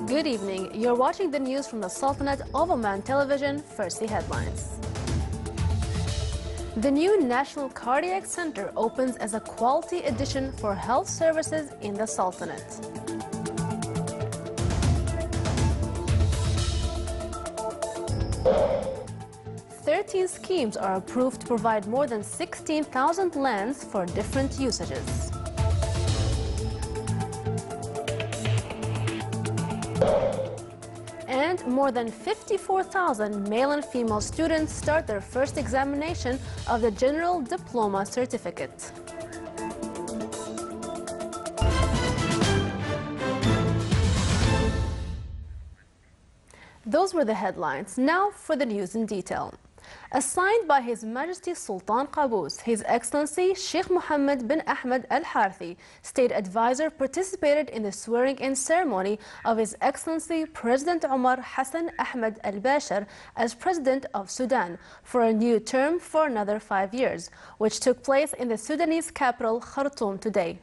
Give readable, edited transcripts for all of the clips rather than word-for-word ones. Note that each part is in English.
Good evening. You're watching the news from the Sultanate of Oman television. First, the headlines. The new National Cardiac Center opens as a quality addition for health services in the Sultanate. Thirteen schemes are approved to provide more than 16,000 lands for different usages. And more than 54,000 male and female students start their first examination of the General Diploma certificate. Those were the headlines. Now for the news in detail. Assigned by His Majesty Sultan Qaboos, His Excellency Sheikh Mohammed bin Ahmed Al Harthi, State Advisor, participated in the swearing-in ceremony of His Excellency President Omar Hassan Ahmed Al Bashir as President of Sudan for a new term for another 5 years, which took place in the Sudanese capital Khartoum today.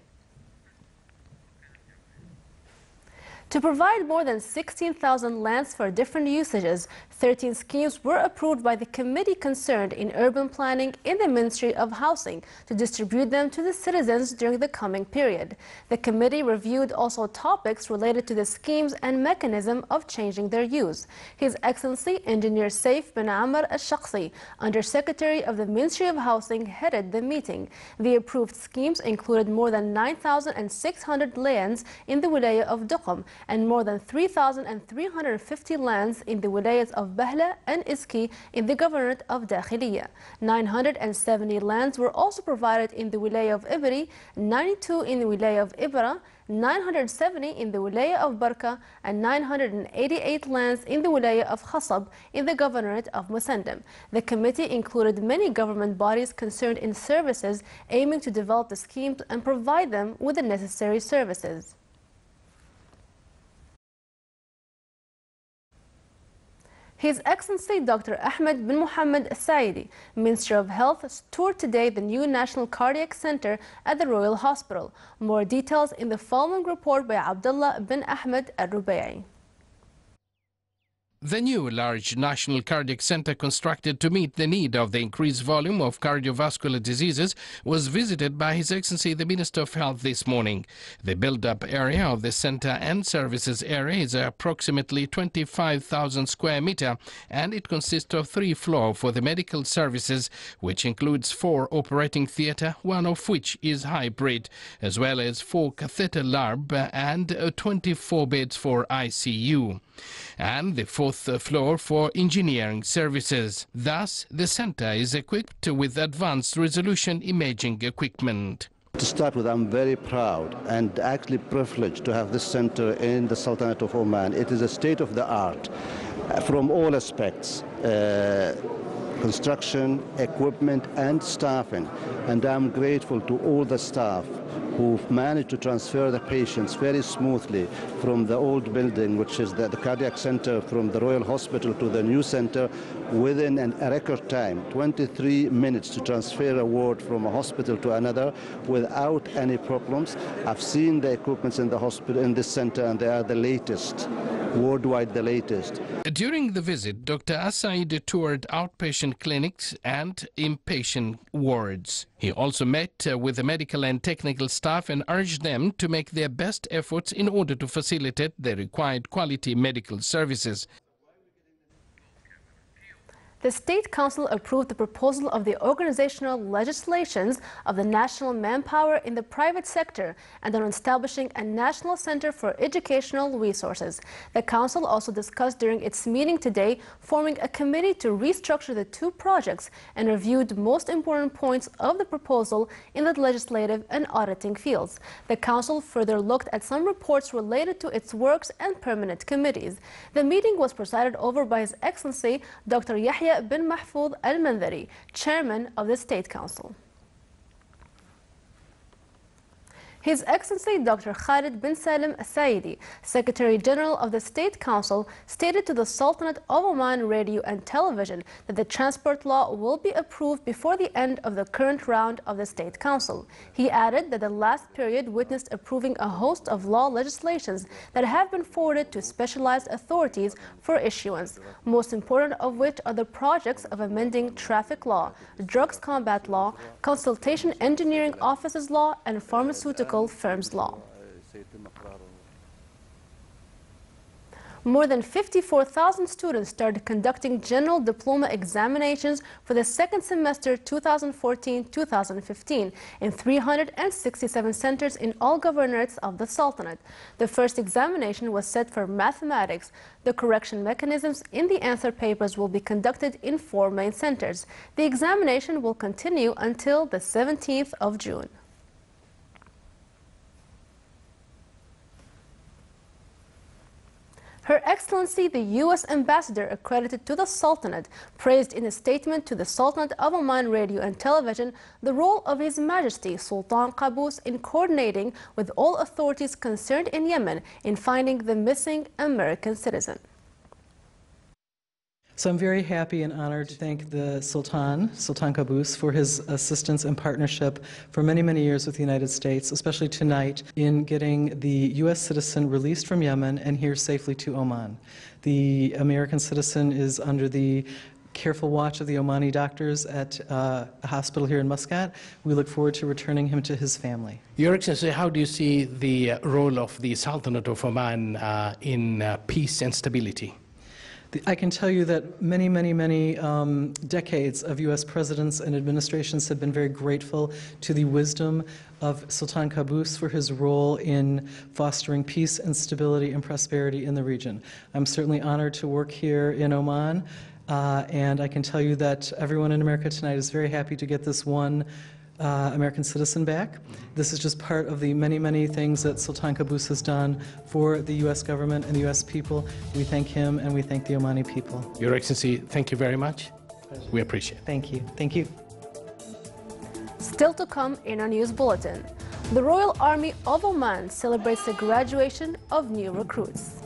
To provide more than 16,000 lands for different usages, 13 schemes were approved by the committee concerned in urban planning in the Ministry of Housing to distribute them to the citizens during the coming period. The committee reviewed also topics related to the schemes and mechanism of changing their use. His Excellency Engineer Saif bin Amr Al-Shakhsi, Undersecretary of the Ministry of Housing, headed the meeting. The approved schemes included more than 9,600 lands in the Wilaya of Duqm and more than 3,350 lands in the wilayas of Bahla and Iski in the Governorate of Dakhiliya. 970 lands were also provided in the wilaya of Ibri, 92 in the wilaya of Ibra, 970 in the wilaya of Barka, and 988 lands in the wilaya of Khasab in the Governorate of Musandam. The committee included many government bodies concerned in services aiming to develop the schemes and provide them with the necessary services. His Excellency Dr. Ahmed bin Mohammed Saidi, Minister of Health, toured today the new National Cardiac Center at the Royal Hospital. More details in the following report by Abdullah bin Ahmed Al-Rubai. The new large National Cardiac Center, constructed to meet the need of the increased volume of cardiovascular diseases, was visited by His Excellency the Minister of Health this morning. The build-up area of the center and services area is approximately 25,000 square meter, and it consists of 3 floors for the medical services, which includes 4 operating theatre, one of which is hybrid, as well as 4 catheter lab and 24 beds for ICU, and the 4th floor for engineering services. Thus, the center is equipped with advanced resolution imaging equipment. To start with, I'm very proud and actually privileged to have this center in the Sultanate of Oman. It is a state-of-the-art from all aspects. Construction, equipment and staffing, and I'm grateful to all the staff who've managed to transfer the patients very smoothly from the old building, which is the cardiac center, from the Royal Hospital to the new center within a record time, 23 minutes to transfer a ward from a hospital to another without any problems. I've seen the equipments in the hospital, in this center, and they are the latest, worldwide the latest. During the visit, Dr. Asaid toured outpatient clinics and inpatient wards. He also met with the medical and technical staff and urged them to make their best efforts in order to facilitate the required quality medical services. The State Council approved the proposal of the organizational legislations of the national manpower in the private sector and on establishing a national center for educational resources. The Council also discussed during its meeting today forming a committee to restructure the 2 projects and reviewed most important points of the proposal in the legislative and auditing fields. The Council further looked at some reports related to its works and permanent committees. The meeting was presided over by His Excellency Dr. Yahya bin Mahfoud Al-Mandhari, Chairman of the State Council. His Excellency Dr. Khalid bin Salim Al-Saidi, Secretary General of the State Council, stated to the Sultanate of Oman Radio and Television that the transport law will be approved before the end of the current round of the State Council. He added that the last period witnessed approving a host of law legislations that have been forwarded to specialized authorities for issuance, most important of which are the projects of amending traffic law, drugs combat law, consultation engineering offices law, and pharmaceutical firms law. More than 54,000 students started conducting general diploma examinations for the second semester 2014-2015 in 367 centers in all governorates of the Sultanate. The first examination was set for mathematics. The correction mechanisms in the answer papers will be conducted in 4 main centers. The examination will continue until the 17th of June. Her Excellency, the U.S. Ambassador accredited to the Sultanate, praised in a statement to the Sultanate of Oman Radio and Television the role of His Majesty Sultan Qaboos in coordinating with all authorities concerned in Yemen in finding the missing American citizen. So I'm very happy and honored to thank the Sultan Qaboos, for his assistance and partnership for many, many years with the United States, especially tonight in getting the U.S. citizen released from Yemen and here safely to Oman. The American citizen is under the careful watch of the Omani doctors at a hospital here in Muscat. We look forward to returning him to his family. Your Excellency, how do you see the role of the Sultanate of Oman in peace and stability? I can tell you that many, many, many decades of U.S. presidents and administrations have been very grateful to the wisdom of Sultan Qaboos for his role in fostering peace and stability and prosperity in the region. I'm certainly honored to work here in Oman, and I can tell you that everyone in America tonight is very happy to get this one American citizen back. This is just part of the many, many things that Sultan Qaboos has done for the U.S. government and the U.S. people. We thank him and we thank the Omani people. Your Excellency, thank you very much. Pleasure. We appreciate it. Thank you. Thank you. Still to come in our news bulletin, the Royal Army of Oman celebrates the graduation of new recruits.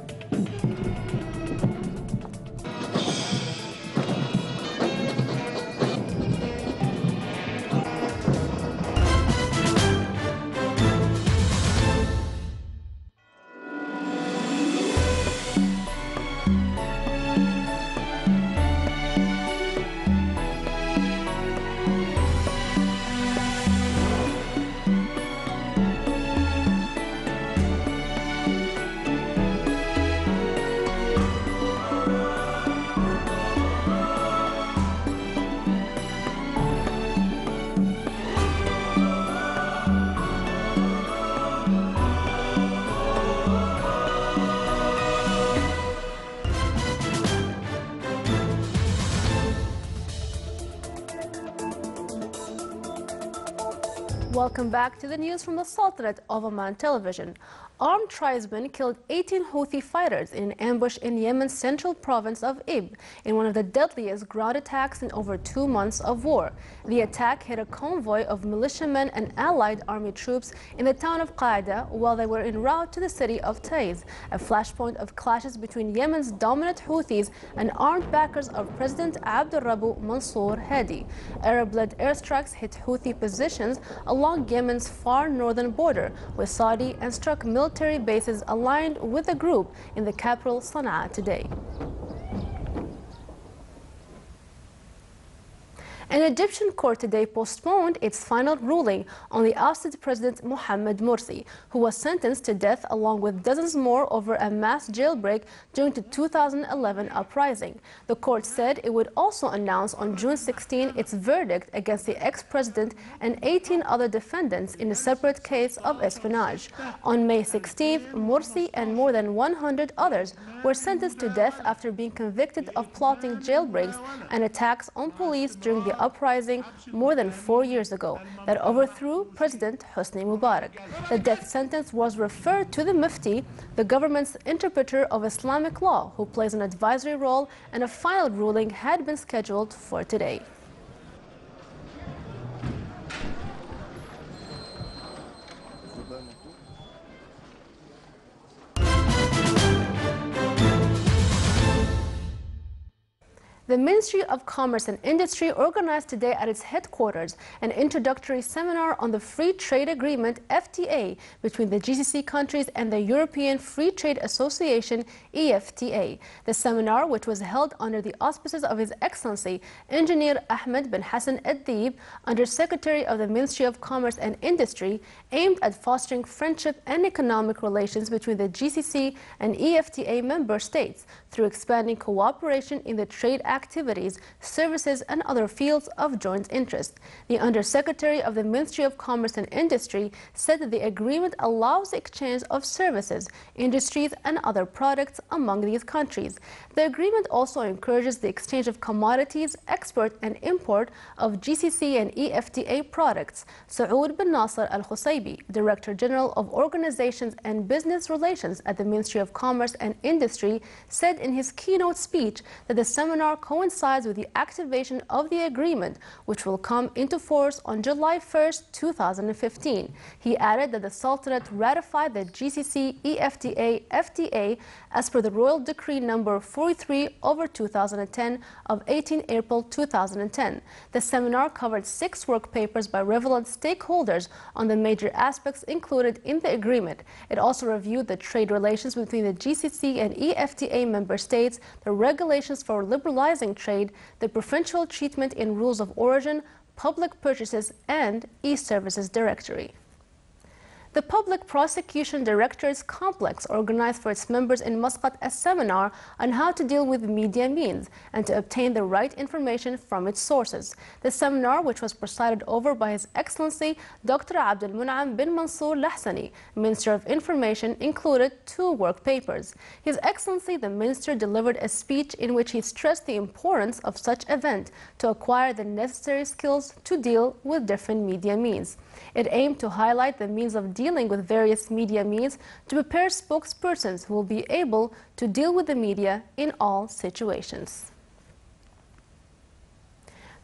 Welcome back to the news from the Sultanate of Oman Television. Armed tribesmen killed 18 Houthi fighters in an ambush in Yemen's central province of Ib in one of the deadliest ground attacks in over 2 months of war. The attack hit a convoy of militiamen and allied army troops in the town of Qaida while they were en route to the city of Taiz, a flashpoint of clashes between Yemen's dominant Houthis and armed backers of President Abdul Rabu Mansour Hadi. Arab-led airstrikes hit Houthi positions along Yemen's far northern border with Saudi and struck military bases aligned with the group in the capital Sana'a today. An Egyptian court today postponed its final ruling on the ousted President Mohamed Morsi, who was sentenced to death along with dozens more over a mass jailbreak during the 2011 uprising. The court said it would also announce on June 16 its verdict against the ex-president and 18 other defendants in a separate case of espionage. On May 16, Morsi and more than 100 others were sentenced to death after being convicted of plotting jailbreaks and attacks on police during the uprising more than 4 years ago that overthrew President Hosni Mubarak. The death sentence was referred to the Mufti, the government's interpreter of Islamic law, who plays an advisory role, and a final ruling had been scheduled for today. The Ministry of Commerce and Industry organized today at its headquarters an introductory seminar on the Free Trade Agreement (FTA) between the GCC countries and the European Free Trade Association (EFTA). The seminar, which was held under the auspices of His Excellency Engineer Ahmed bin Hassan Ad-Dib, Undersecretary of the Ministry of Commerce and Industry, aimed at fostering friendship and economic relations between the GCC and EFTA member states through expanding cooperation in the trade activities, services, and other fields of joint interest. The Undersecretary of the Ministry of Commerce and Industry said that the agreement allows the exchange of services, industries, and other products among these countries. The agreement also encourages the exchange of commodities, export and import of GCC and EFTA products. Saoud bin Nasser Al-Khusaybi, Director General of Organizations and Business Relations at the Ministry of Commerce and Industry, said in his keynote speech that the seminar coincides with the activation of the agreement, which will come into force on July 1st, 2015. He added that the Sultanate ratified the GCC EFTA FTA as per the Royal Decree number 43/2010 of 18 April 2010. The seminar covered 6 work papers by relevant stakeholders on the major aspects included in the agreement. It also reviewed the trade relations between the GCC and EFTA member states, the regulations for liberalizing trade, the preferential treatment in rules of origin, public purchases, and e-services directory. The Public Prosecution Directorate's complex organized for its members in Muscat a seminar on how to deal with media means and to obtain the right information from its sources. The seminar, which was presided over by His Excellency Dr. Abdul Mun'am bin Mansour Lahsani, Minister of Information, included 2 work papers. His Excellency the Minister delivered a speech in which he stressed the importance of such event to acquire the necessary skills to deal with different media means. It aimed to highlight the means of dealing with various media means to prepare spokespersons who will be able to deal with the media in all situations.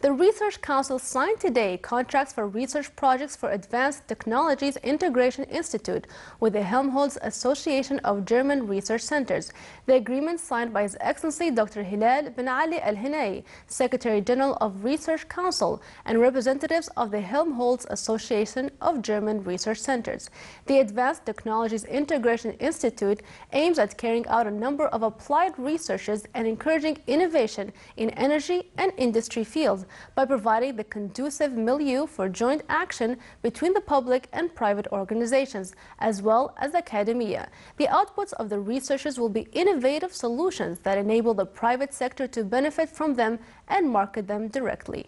The Research Council signed today contracts for research projects for Advanced Technologies Integration Institute with the Helmholtz Association of German Research Centers. The agreement signed by His Excellency Dr. Hilal bin Ali Al-Hinai, Secretary General of Research Council, and representatives of the Helmholtz Association of German Research Centers. The Advanced Technologies Integration Institute aims at carrying out a number of applied researches and encouraging innovation in energy and industry fields by providing the conducive milieu for joint action between the public and private organizations, as well as academia. The outputs of the researchers will be innovative solutions that enable the private sector to benefit from them and market them directly.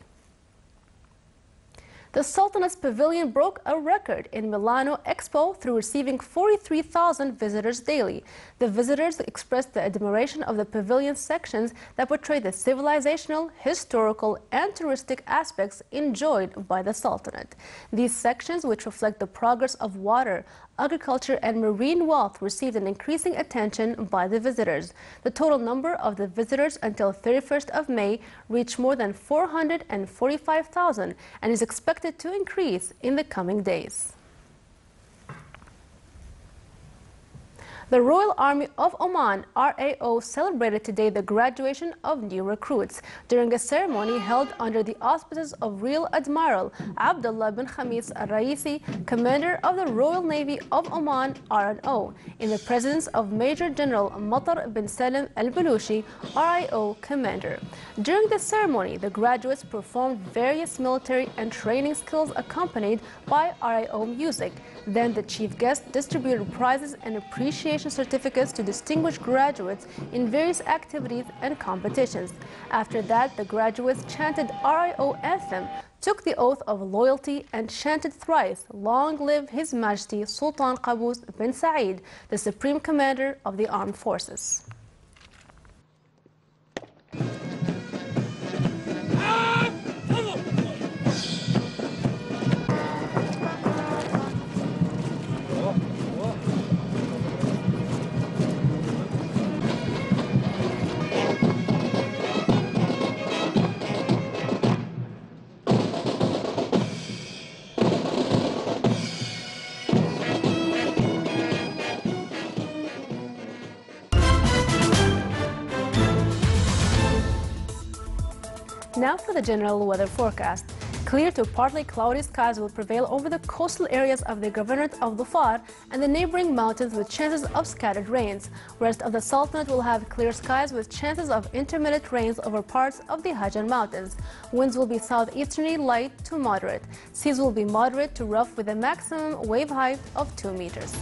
The Sultanas Pavilion broke a record in Milano Expo through receiving 43,000 visitors daily. The visitors expressed the admiration of the pavilion sections that portray the civilizational, historical, and touristic aspects enjoyed by the Sultanate. These sections, which reflect the progress of water, agriculture, and marine wealth, received an increasing attention by the visitors. The total number of the visitors until 31st of May reached more than 445,000 and is expected to increase in the coming days. The Royal Army of Oman, RAO, celebrated today the graduation of new recruits during a ceremony held under the auspices of Rear Admiral Abdullah bin Khamis Al-Raisi, Commander of the Royal Navy of Oman, RNO, in the presence of Major General Matar bin Salim Al-Balushi, RIO Commander. During the ceremony, the graduates performed various military and training skills accompanied by RIO music. Then the chief guest distributed prizes and appreciation certificates to distinguished graduates in various activities and competitions. After that, the graduates chanted RIO anthem, took the oath of loyalty, and chanted thrice, "Long live His Majesty Sultan Qaboos bin Saeed, the Supreme Commander of the Armed Forces." Now for the general weather forecast. Clear to partly cloudy skies will prevail over the coastal areas of the Governorate of Dhofar and the neighboring mountains with chances of scattered rains. Rest of the Sultanate will have clear skies with chances of intermittent rains over parts of the Hajan Mountains. Winds will be southeasterly light to moderate. Seas will be moderate to rough with a maximum wave height of 2 meters.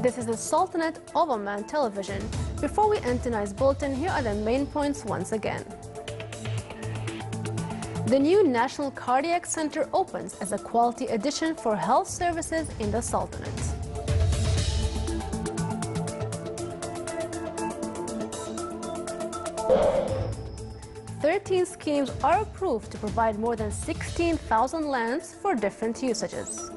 This is the Sultanate of Oman television. Before we end tonight's bulletin, here are the main points once again. The new National Cardiac Center opens as a quality addition for health services in the Sultanate. Thirteen schemes are approved to provide more than 16,000 lands for different usages.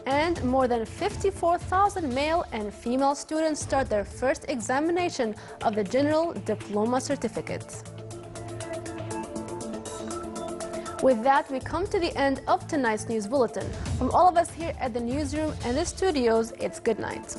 And more than 54,000 male and female students start their first examination of the General Diploma certificate. With that, we come to the end of tonight's news bulletin. From all of us here at the newsroom and the studios, it's good night.